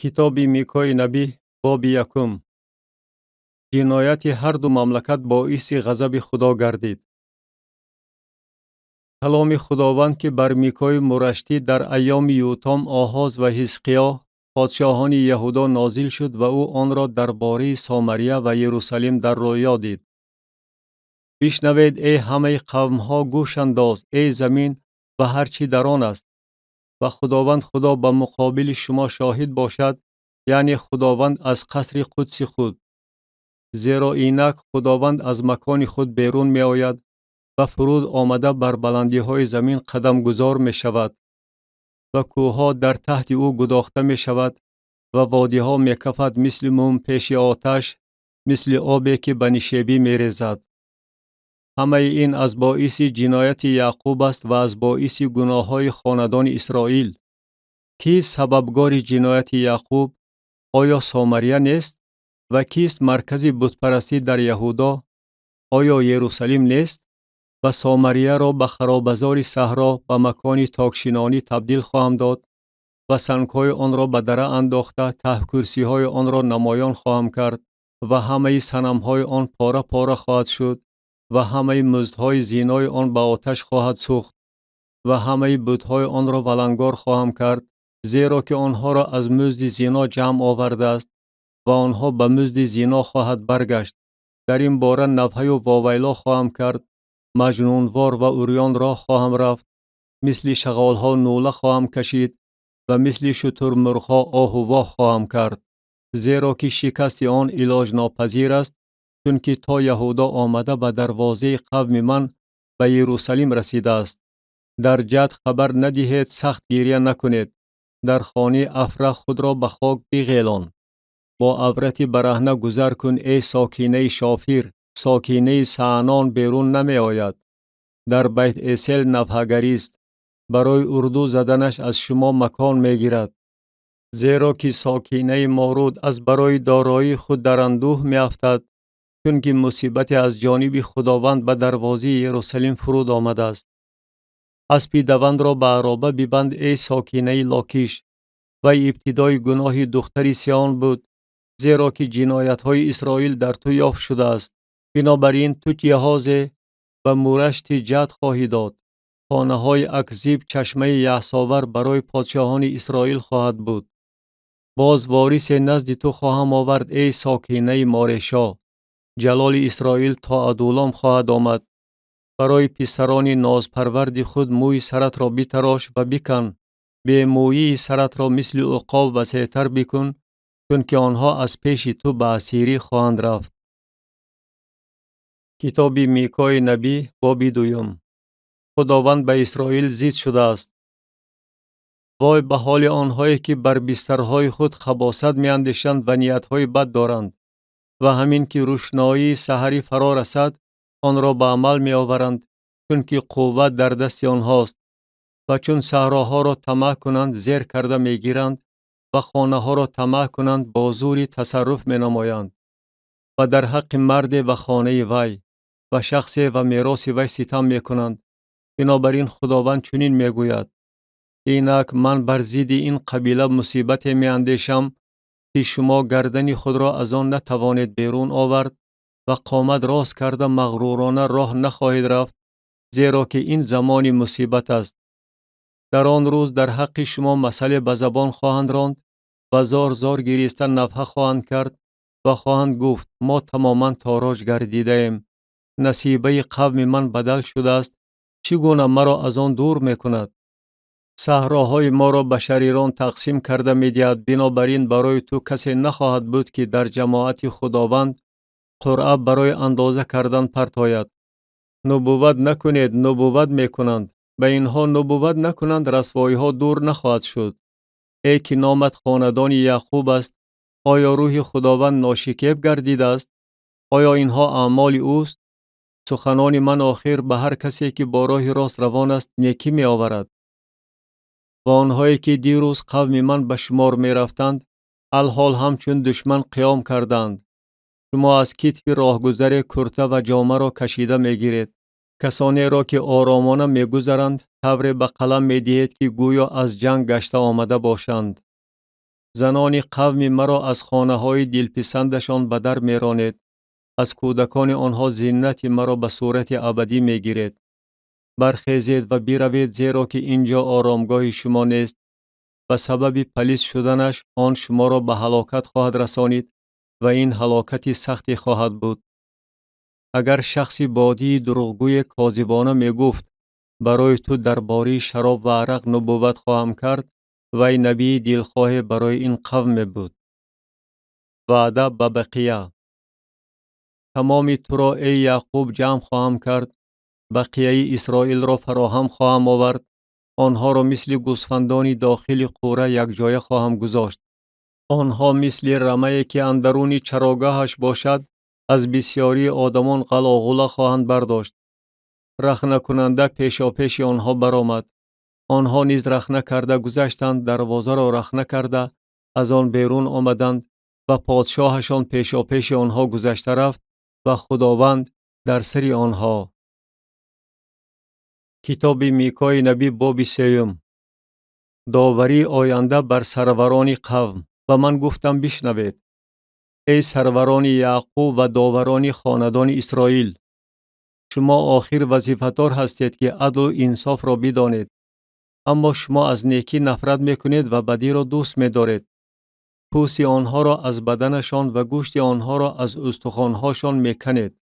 کتاب میکای نبی باب یکم. جنایت هر دو مملکت باعث غضب خدا گردید. کلام خداوند که بر میکای مرشتی در ایام یوتام، آحاز و حزقیا پادشاهان یهودا نازل شد و او آن را درباره سامریه و یروشلیم در رویا دید. بشنوید ای همه قومها، گوش انداز ای زمین و هر چی در آن است. و خداوند خدا به مقابل شما شاهد باشد، یعنی خداوند از قصر قدس خود. زیرا اینک خداوند از مکان خود بیرون می آید و فرود آمده بر بلندی های زمین قدم گذار می شود و کوه در تحت او گداخته می شود و وادی ها می کفد مثل موم پیش آتش، مثل آبی که به نشیبی می ریزد. همه این از باعث جنایت یعقوب است و از باعث گناه های خاندان اسرائیل. کی سببگار جنایت یعقوب؟ آیا سامریه نیست؟ و کیست مرکز بتپرستی در یهودا؟ آیا یروشلیم نیست؟ و سامریه را به خرابزار صحرا و مکان تاکشینانی تبدیل خواهم داد و سنگ‌های آن را به دره انداخته ته کرسی‌های آن را نمایان خواهم کرد و همه صنم‌های آن پاره پاره خواهد شد و همه مزدهای زینای آن به آتش خواهد سوخت و همه بت‌های آن را ولنگار خواهم کرد، زیرا که آنها را از مزد زینا جمع آورده است و آنها به مزد زینا خواهد برگشت. در این باره نفحه و واویلا خواهم کرد، مجنونوار و عریان را خواهم رفت، مثل شغالها نوله خواهم کشید و مثل شترمرغها آه و واه خواهم کرد. زیرا که شکست آن علاج ناپذیر است، چون که تا یهودا آمده به دروازه قوم من به یروشلیم رسیده است. در جد خبر ندهید، سخت گریه نکنید. در خانه افرح خود را به خاک بغیلان. با عورت برهنه گذر کن ای ساکینه شافیر، ساکینه سعنان بیرون نمی آید. در بیت ایسل نفحه‌گری است، برای اردو زدنش از شما مکان می گیرد. زیرا که ساکینه مورود از برای دارایی خود در اندوه می افتد، چون که مصیبت از جانب خداوند به دروازه یروشلیم فرود آمده است. اسب دوند را به عرابه ببند ای ساکینه لاکیش، و ابتدای گناه دختری سیان بود، زیرا که جنایت های اسرائیل در تو یافت شده است. بنابراین تو جهاز و مورشت جد خواهی داد. خانه های اکذیب چشمه یأس‌آور برای پادشاهان اسرائیل خواهد بود. باز وارث نزد تو خواهم آورد ای ساکینه مارشا. جلال اسرائیل تا ادولام خواهد آمد. برای پسران نازپرورد خود موی سرت را بتراش و بکن. به مویی سرت را مثل عقاب وسیع‌تر بکن، چون که آنها از پیش تو به اسیری خواهند رفت. کتاب میکای نبی باب دوم. خداوند به اسرائیل زیست شده است. وای به حال آنهایی که بر بسترهای خود خباثت میاندیشند و نیتهای بد دارند و همین که روشنایی سحری فرا رسد آن را به عمل می آورند، چون که قوت در دست آنهاست. و چون صحراها را طمع کنند زیر کرده می گیرند و خانه ها را طمع کنند با زوری تصرف می نمایند و در حق مرد و خانه وی و شخص و میراث وی ستم می کنند. بنابراین خداوند چنین می گوید: اینک من بر ضد این قبیله مصیبت می اندیشم که شما گردن خود را از آن نتوانید بیرون آورد و قامت راست کرده مغرورانه راه نخواهید رفت، زیرا که این زمان مصیبت است. در آن روز در حق شما مسئله به زبان خواهند راند و زار زار گریسته نفحه خواهند کرد و خواهند گفت: ما تماما تاراج گردیده ایم. نصیبه قوم من بدل شده است، چگونه مرا از آن دور می کند؟ صحراهای ما را به شریران تقسیم کرده می دهد. بنابراین برای تو کسی نخواهد بود که در جماعت خداوند قرعه برای اندازه کردن پرتاید. نبوت نکنید، نبوت می کنند. به اینها نبوت نکنند، رسوایی ها دور نخواهد شد. ای که نامت خاندان یعقوب است، آیا روح خداوند ناشکیب گردیده است؟ آیا اینها اعمال اوست؟ سخنان من آخر به هر کسی که با راه راست روان است نیکی می آورد. و آنهایی که دیروز قوم من به شمار می رفتند، الحال همچون دشمن قیام کردند. شما از کتف راهگذر کرته و جامه را کشیده می گیرید. کسانی را که آرامانه می گذرند، تبر به قلم می دهید که گویا از جنگ گشته آمده باشند. زنان قوم مرا از خانه های دلپسندشان به در می رانید. از کودکان آنها زینت مرا به صورت ابدی می گیرید. برخیزید و بیروید، زیرا که اینجا آرامگاه شما نیست. به سبب پلیس شدنش آن شما را به هلاکت خواهد رسانید و این هلاکتی سختی خواهد بود. اگر شخصی بادی دروغگوی کاذبانه می گفت برای تو درباره شراب و عرق نبوت خواهم کرد، وی نبی دلخواه برای این قوم بود. وعده به بقیه: تمام تو را ای یعقوب جمع خواهم کرد، بقیه اسرائیل را فراهم خواهم آورد، آنها را مثل گوسفندان داخل قوره یک جای خواهم گذاشت. آنها مثل رمه‌ای که اندرون چراگاهش باشد، از بسیاری آدمان غلاغوله خواهند برداشت. رخنه کننده پیشاپیش آنها برآمد. آنها نیز رخنه کرده گذشتند، دروازه را رخنه کرده از آن بیرون آمدند و پادشاهشان پیشاپیش آنها گذشته رفت و خداوند در سر آنها. کتاب میکای نبی باب 3. داوری آینده بر سروران قوم. و من گفتم بشنوید، ای سروران یعقوب و داوران خاندان اسرائیل، شما آخر وظیفه‌دار هستید که عدل و انصاف را بدانید. اما شما از نیکی نفرت میکنید و بدی را دوست می‌دارید. پوست آنها را از بدنشان و گوشت آنها را از استخوان‌هاشان میکنید.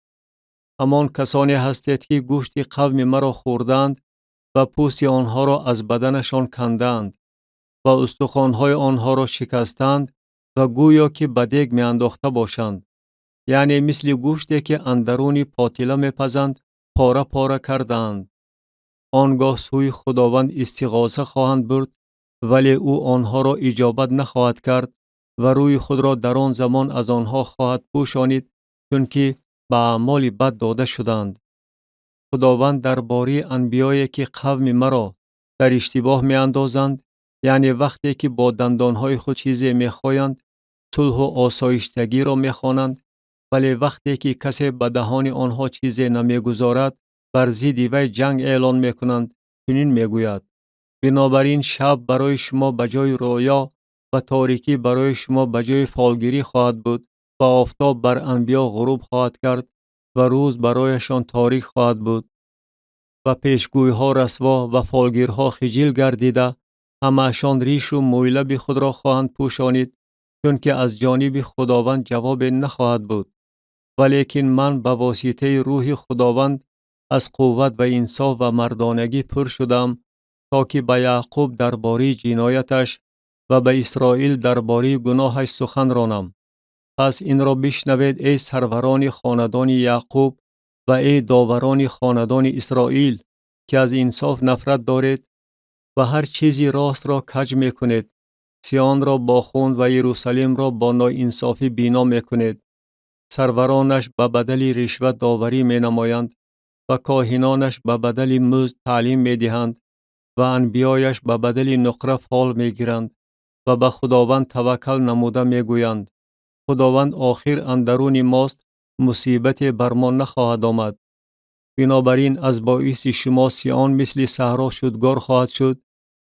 همان کسانی هستید که گوشت قوم مرا خوردند و پوست آنها را از بدنشان کندند و استخوان‌های آنها را شکستند و گویا که به دیگ می‌انداخته باشند. یعنی مثل گوشتی که اندرون پاتیله میپزند پاره پاره کردند. آنگاه سوی خداوند استغاثه خواهند برد، ولی او آنها را اجابت نخواهد کرد و روی خود را در آن زمان از آنها خواهد پوشانید، چون که به اعمال بد داده شدند. خداوند درباره انبیایی که قوم مرا در اشتباه می اندازند، یعنی وقتی که با دندانهای خود چیزی می خواهند، صلح و آسایشتگی را می خوانند، ولی وقتی که کسی به دهان آنها چیزی نمی گذارد، بر ضد وی جنگ اعلان می کنند. چنین می گوید: بنابراین شب برای شما بجای رویا و تاریکی برای شما بجای فالگیری خواهد بود و آفتاب بر انبیا غروب خواهد کرد و روز برایشان تاریک خواهد بود و پیشگویها رسوا و فالگیرها خجل گردیده، همه‌شان ریش و مویلب خود را خواهند پوشانید، چون که از جانب خداوند جواب نخواهد بود. ولیکن من به واسطه روح خداوند از قوت و انصاف و مردانگی پر شدم، تا که به یعقوب درباره جنایتش و به اسرائیل درباره گناهش سخن رانم. پس این را بشنوید ای سروران خاندان یعقوب و ای داوران خاندان اسرائیل، که از انصاف نفرت دارید و هر چیزی راست را کج می کنید. سیان را با خون و یروشلیم را با ناانصافی بینا می کنید. سرورانش به بدل رشوت داوری می نمایند و کاهنانش به بدل مزد تعلیم می دهند و انبیایش به بدل نقره فال می گیرند و به خداوند توکل نموده می گویند: خداوند آخر اندرون ماست، مصیبت بر ما نخواهد آمد. بنابراین از باعث شما سیان مثل صحرا شدگار خواهد شد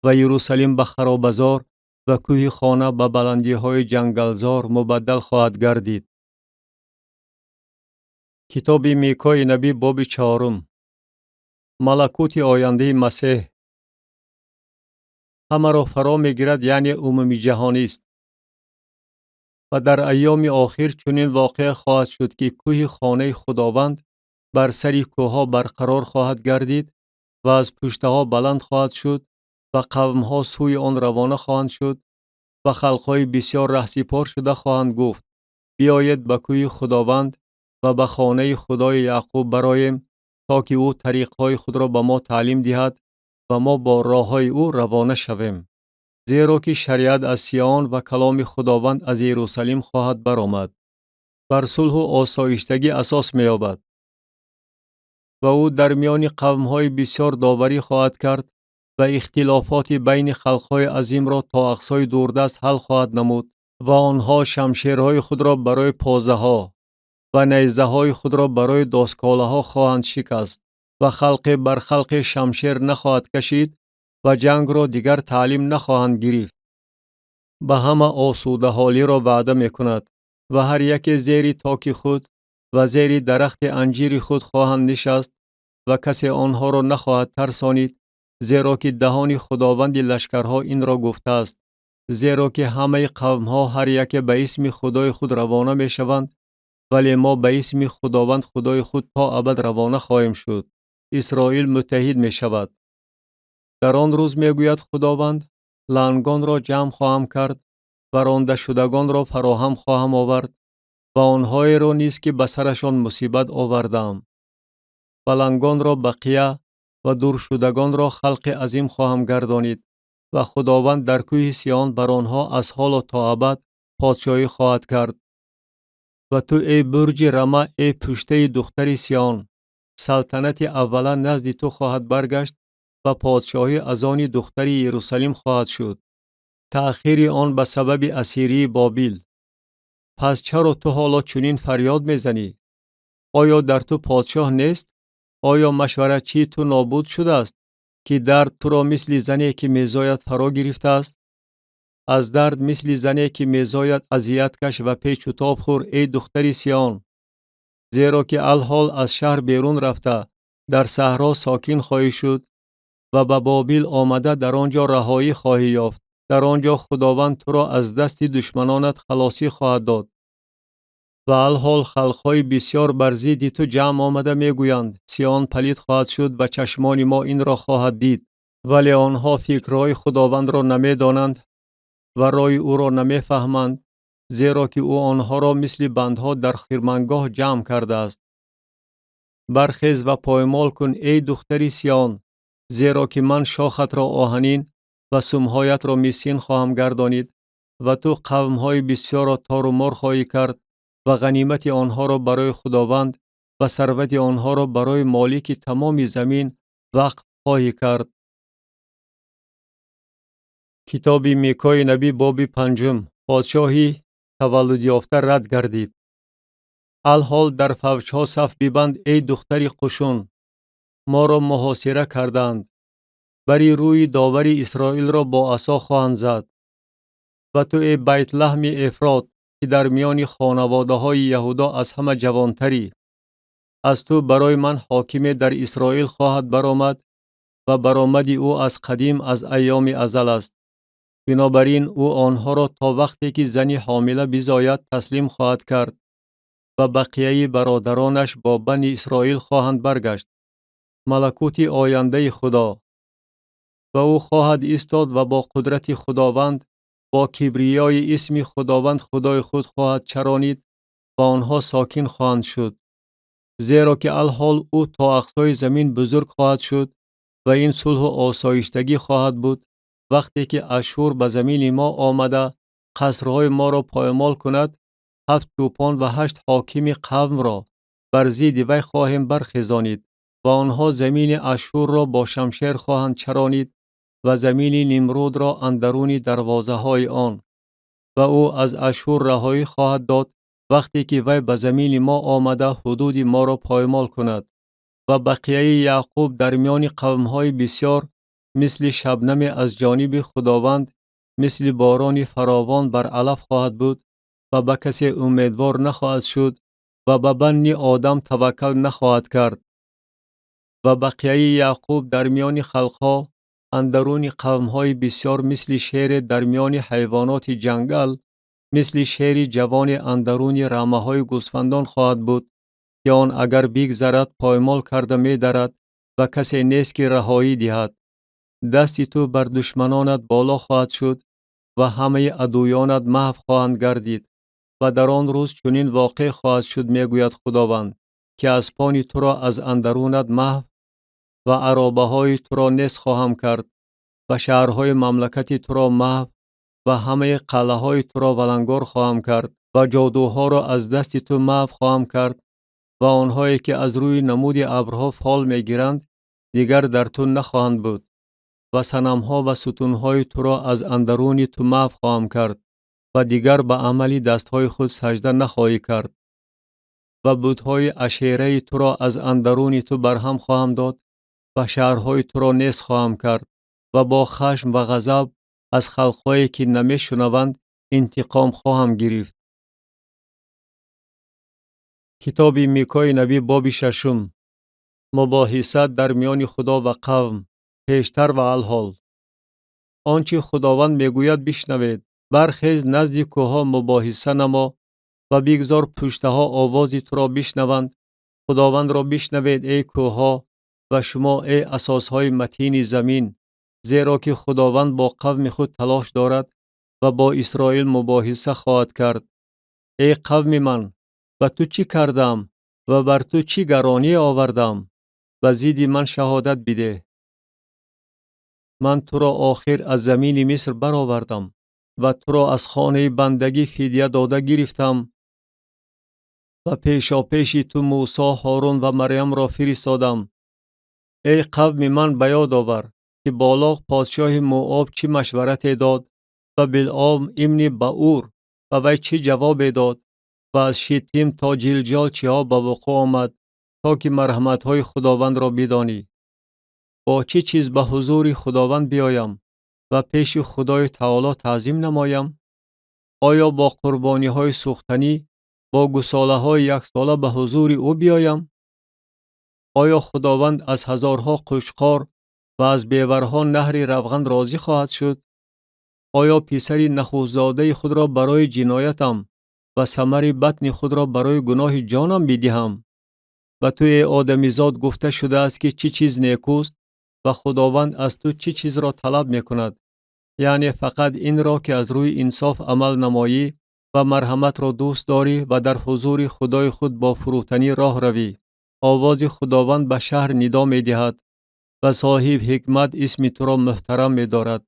و یروشلیم به خرابزار و کوه خانه به بلندی های جنگلزار مبدل خواهد گردید. کتاب میکای نبی باب 4. ملکوت آینده مسیح. همه را فرا میگیرد، یعنی عمومی جهانی است. و در ایام آخر چنین واقع خواهد شد که کوه خانه خداوند بر سر کوهها برقرار خواهد گردید و از پشتها بلند خواهد شد و قومها سوی آن روانه خواهند شد و خلقهای بسیار رهسپار شده خواهند گفت: بیایید به کوه خداوند و به خانه خدای یعقوب برآییم، تا که او طریقهای خود را به ما تعلیم دهد و ما با راههای او روانه شویم. زیرا که شریعت از سیان و کلام خداوند از یروشلیم خواهد برآمد. بر صلح و آسایشتگی اساس می‌یابد و او در میان قوم‌های بسیار داوری خواهد کرد و اختلافات بین خلق‌های عظیم را تا اقصای دوردست حل خواهد نمود و آنها شمشیرهای خود را برای پازه‌ها و نیزه‌های خود را برای داسکاله‌ها خواهند شکست و خلق بر خلق شمشیر نخواهد کشید و جنگ را دیگر تعلیم نخواهند گرفت. به همه آسوده حالی را وعده می کند و هر یک زیر تاک خود و زیر درخت انجیر خود خواهند نشست و کسی آنها را نخواهد ترسانید، زیرا که دهان خداوند لشکرها این را گفته است. زیرا که همه قومها هر یک به اسم خدای خود روانه می شوند، ولی ما به اسم خداوند خدای خود تا ابد روانه خواهیم شد. اسرائیل متحد می شود. در آن روز می گوید خداوند، لنگان را جمع خواهم کرد و رانده شدگان را فراهم خواهم آورد و آنهایی را نیز که به سرشان مصیبت آوردم. و لنگان را بقیه و دور شدگان را خلق عظیم خواهم گردانید و خداوند در کوه سیان بر آنها از حال تا ابد پادشاهی خواهد کرد. و تو ای برج رما، ای پشته دختر سیان، سلطنت اولا نزد تو خواهد برگشت و پادشاهی از آن دختر یروشلیم خواهد شد. تأخیر آن به سبب اسیری بابل. پس چرا تو حالا چنین فریاد میزنی؟ آیا در تو پادشاه نیست؟ آیا مشورتچی تو نابود شده است که درد تو را مثل زنی که میزاید فرا گرفته است؟ از درد مثل زنی که میزاید اذیت کش و پیچ و تاب خور ای دختر سیان. زیرا که الحال از شهر بیرون رفته در صحرا ساکن خواهی شد و به بابل آمده در آنجا رهایی خواهی یافت. در آنجا خداوند تو را از دست دشمنانت خلاصی خواهد داد. و الحال خلقهای بسیار بر ضد تو جمع آمده میگویند سیان پلید خواهد شد و چشمان ما این را خواهد دید، ولی آنها فکرهای خداوند را نمیدانند و رای او را نمیفهمند، زیرا که او آنها را مثل بندها در خرمنگاه جمع کرده است. برخیز و پایمال کن ای دختر سیان، زیرا که من شاخت را آهنین و سمهایت را مسین خواهم گردانید و تو قومهای بسیار را تار و مار خواهی کرد و غنیمت آنها را برای خداوند و ثروت آنها را برای مالک تمام زمین وقف خواهی کرد. کتاب میکای نبی باب 5. پادشاهی تولد یافته رد گردید. الحال در فوجها صف ببند ای دختر قشون، ما را محاصره کردند. بری روی داور اسرائیل را با عصا خواهند زد. و تو ای بیت لحم افرات که در میان خانواده های یهودا از همه جوانتری، از تو برای من حاکم در اسرائیل خواهد برآمد و برآمد او از قدیم از ایام ازل است. بنابراین او آنها را تا وقتی که زنی حامله بزاید تسلیم خواهد کرد و بقیه برادرانش با بنی اسرائیل خواهند برگشت. ملکوت آینده خدا. و او خواهد ایستاد و با قدرت خداوند با کبریای اسم خداوند خدای خود خواهد چرانید و آنها ساکن خواهند شد. زیرا که الحال او تا اقصای زمین بزرگ خواهد شد و این صلح و آسایشتگی خواهد بود وقتی که اشور به زمین ما آمده قصرهای ما را پایمال کند. 7 طوفان و 8 حاکم قوم را بر ضد وی خواهیم برخیزانید و آنها زمین اشور را با شمشیر خواهند چرانید و زمین نمرود را اندرون دروازه های آن. و او از اشور رهایی خواهد داد وقتی که وی به زمین ما آمده حدود ما را پایمال کند. و بقیه یعقوب در میان قومهای بسیار مثل شبنم از جانب خداوند، مثل باران فراوان بر علف خواهد بود و به کسی امیدوار نخواهد شد و به بنی آدم توکل نخواهد کرد. و بقیه یعقوب در میان خلقها اندرون قومهای بسیار مثل شیر در میان حیوانات جنگل، مثل شیر جوان اندرون رمه های گوسفندان خواهد بود که آن اگر بگذرد پایمال کرده می درد و کسی نیست که رهایی دهد. دستی تو بر دشمنانت بالا خواهد شد و همه عدویانت محو خواهند گردید. و در آن روز چنین واقع خواهد شد میگوید خداوند که اسپان تو را از اندرونت محو و عرابه های تو را نیست خواهم کرد و شهرهای مملکت تو را محو و همه قلعه های تو را ولنگار خواهم کرد و جادوها را از دست تو محو خواهم کرد و آنهایی که از روی نمود ابرها فال میگیرند دیگر در تو نخواهند بود و صنمها و ستونهای تو را از اندرون تو محو خواهم کرد و دیگر به عملی دستهای خود سجده نخواهی کرد و بتهای عشیره تو را از اندرون تو برهم خواهم داد و شهرهای تو را نیست خواهم کرد و با خشم و غضب از خلق‌هایی که نمی‌شنوند انتقام خواهم گرفت. کتاب میکای نبی باب 6. مباحثت در میان خدا و قوم، پیشتر و الحال. آنچه خداوند میگوید بشنوید. برخیز نزد کوهها مباحثه نما و بگذار پشتها آوازی تو را بشنوند. خداوند را بشنوید ای کوهها و شما ای اساسهای متین زمین، زیرا که خداوند با قوم خود تلاش دارد و با اسرائیل مباحثه خواهد کرد. ای قوم من، و تو چی کردم و بر تو چی گرانی آوردم؟ و ضد من شهادت بده. من تو را آخر از زمین مصر برآوردم و تو را از خانه بندگی فدیه داده گرفتم و پیشا پیش تو موسی، هارون و مریم را فرستادم. ای قوم من، به یاد آور که بالاق پادشاه موآب چی مشورت داد و بلعام ابن بعور و وی چی جواب داد و از شیتیم تا جلجال چیا به وقوع آمد تا که مرحمت های خداوند را بدانی. با چه چیز به حضور خداوند بیایم و پیش خدای تعالی تعظیم نمایم؟ آیا با قربانی های سوختنی، با گساله های یک ساله به حضور او بیایم؟ آیا خداوند از هزارها قشقار و از بیورها نهر روغن راضی خواهد شد؟ آیا پسر نخوزاده خود را برای جنایتم و ثمر بطن خود را برای گناه جانم بدهم؟ و تو ای آدمیزاد گفته شده است که چی چیز نیکوست و خداوند از تو چی چیز را طلب می کند؟ یعنی فقط این را که از روی انصاف عمل نمایی و مرحمت را دوست داری و در حضور خدای خود با فروتنی راه روی. آواز خداوند به شهر ندا می دهد و صاحب حکمت اسم تو را محترم می دارد.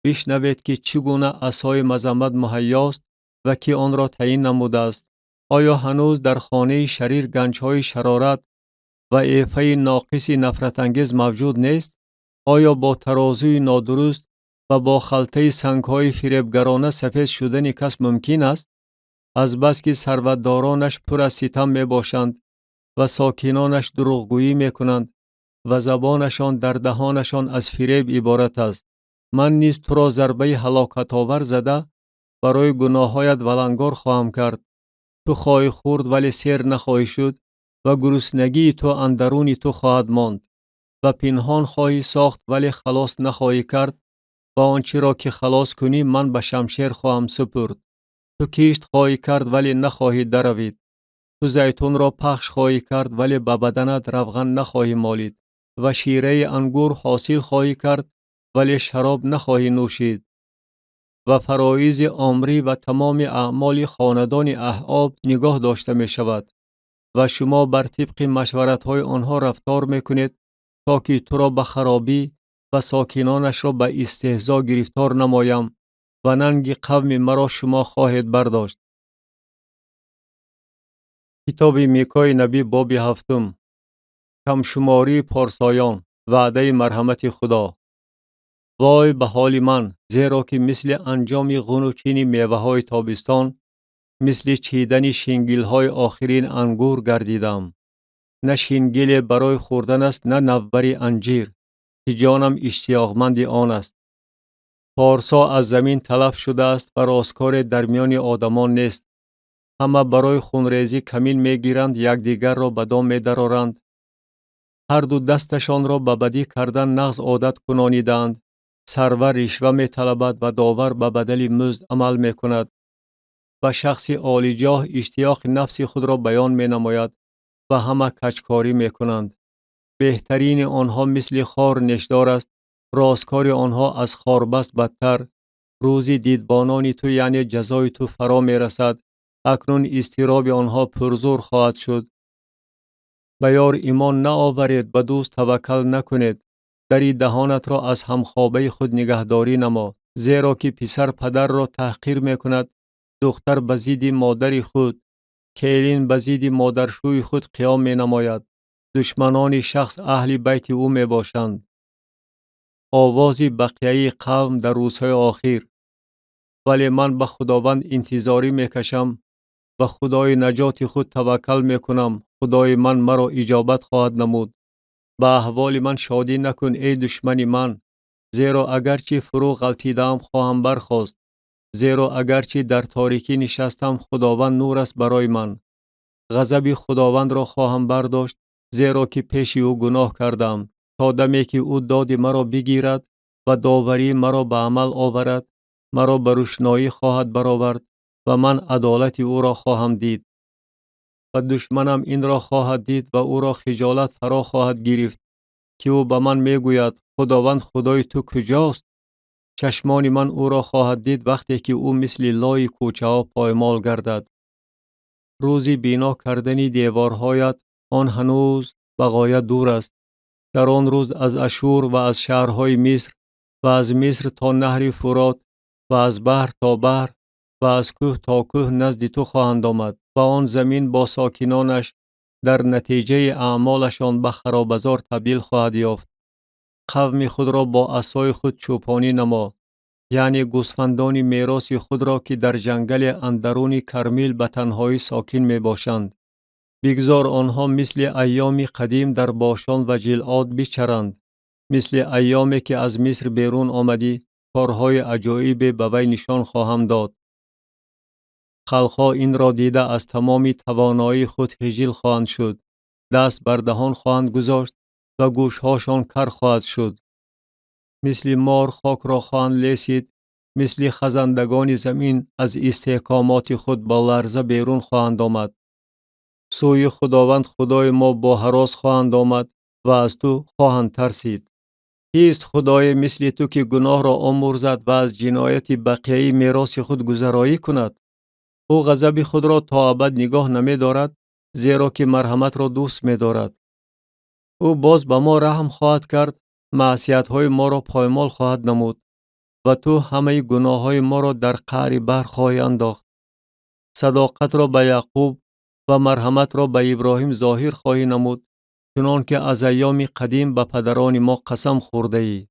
بشنوید که چگونه عصای مذمت مهیاست و کی آن را تعیین نموده است. آیا هنوز در خانه شریر گنجهای شرارت و ایفه ناقص نفرت انگیز موجود نیست؟ آیا با ترازوی نادرست و با خلطه سنگهای فریبگرانه سفید شدن کس ممکن است؟ از بس که ثروتدارانش پر از ستم می باشند و ساکنانش دروغگویی می کنند و زبانشان در دهانشان از فریب عبارت است. من نیز تو را ضربه هلاکت آور زده برای گناهایت ولنگار خواهم کرد. تو خواهی خورد ولی سیر نخواهی شد و گرسنگی تو اندرون تو خواهد ماند و پنهان خواهی ساخت ولی خلاص نخواهی کرد و آنچه را که خلاص کنی من به شمشیر خواهم سپرد. تو کشت خواهی کرد ولی نخواهی دروید. تو زیتون را پخش خواهی کرد ولی به بدنت روغن نخواهی مالید و شیره انگور حاصل خواهی کرد ولی شراب نخواهی نوشید. و فرایض عمری و تمام اعمال خاندان احعاب نگاه داشته می شود و شما بر طبق مشورت های آنها رفتار می کنید تا که تو را به خرابی و ساکنانش را به استهزا گرفتار نمایم و ننگ قوم مرا شما خواهید برداشت. کتاب میکای نبی باب 7. کمشماری پارسایان، وعده مرحمت خدا. وای به حال من، زیرا که مثل انجام غنوچین میوه های تابستان، مثل چیدن شنگل های آخرین انگور گردیدم. نه شنگل برای خوردن است نه نوبر انجیر که جانم اشتیاقمند آن است. پارسا از زمین تلف شده است و راستکار در میان آدمان نیست. همه برای خونریزی کمین می گیرند، یکدیگر را به دام می درآورند. هر دو دستشان را به بدی کردن نغز عادت کنانیدند. سرور رشوه می طلبد و داور به بدل مزد عمل می کند. و شخص عالیجاه اشتیاق نفس خود را بیان می نماید و همه کجکاری می کنند. بهترین آنها مثل خار نشدار است، راستکار آنها از خاربست بدتر. روزی دیدبانان تو یعنی جزای تو فرا می رسد. اکنون استراب آنها پرزور خواهد شد. به یار ایمان نآورید، به دوست توکل نکنید. دری دهانت را از همخوابه خود نگهداری نما، زیرا که پسر پدر را تحقیر می کند، دختر به ضد مادر خود، کیلین به ضد مادرشوی خود قیام می نماید. دشمنان شخص اهل بیت او می باشند. آواز بقیه قوم در روزهای آخر. ولی من به خداوند انتظاری می کشم، به خدای نجات خود توکل می کنم. خدای من مرا اجابت خواهد نمود. به احوال من شادی نکن ای دشمن من، زیرا اگرچه فرو غلطیدم خواهم برخاست. زیرا اگرچه در تاریکی نشستم خداوند نور است برای من. غضب خداوند را خواهم برداشت، زیرا که پیش او گناه کردم، تا دمی که او داد مرا بگیرد و داوری مرا به عمل آورد. مرا به روشنایی خواهد برآورد و من عدالت او را خواهم دید. و دشمنم این را خواهد دید و او را خجالت فرا خواهد گرفت که او به من میگوید خداوند خدای تو کجاست؟ چشمان من او را خواهد دید وقتی که او مثل لای کوچه ها پایمال گردد. روزی بینا کردنی دیوارهایت آن هنوز بغایت دور است. در آن روز از اشور و از شهرهای مصر و از مصر تا نهر فرات و از بحر تا بحر و از کوه تا کوه نزد تو خواهند آمد و آن زمین با ساکنانش در نتیجه اعمالشان به خرابزار تبدیل خواهد یافت. قوم خود را با عصای خود چوپانی نما، یعنی گوسفندان میراث خود را که در جنگل اندرون کرمیل به تنهایی ساکن می باشند. بگذار آنها مثل ایام قدیم در باشان و جلعاد بچرند، مثل ایامی که از مصر بیرون آمدی. کارهای عجایبی به وی نشان خواهم داد. خلقها این را دیده از تمام توانایی خود خجل خواهند شد. دست بر دهان خواهند گذاشت و گوشهاشان کر خواهد شد. مثل مار خاک را خواهند لیسید، مثل خزندگان زمین از استحکامات خود با لرزه بیرون خواهند آمد. سوی خداوند خدای ما با هراس خواهند آمد و از تو خواهند ترسید. کیست خدای مثل تو که گناه را آمرزد و از جنایت بقیه میراث خود گذرایی کند؟ او غضب خود را تا ابد نگاه نمی دارد، زیرا که مرحمت را دوست می دارد. او باز به ما رحم خواهد کرد، معصیت های ما را پایمال خواهد نمود و تو همه گناه های ما را در قعر بحر خواهی انداخت. صداقت را به یعقوب و مرحمت را به ابراهیم ظاهر خواهی نمود، چنان که از ایام قدیم به پدران ما قسم خورده ای.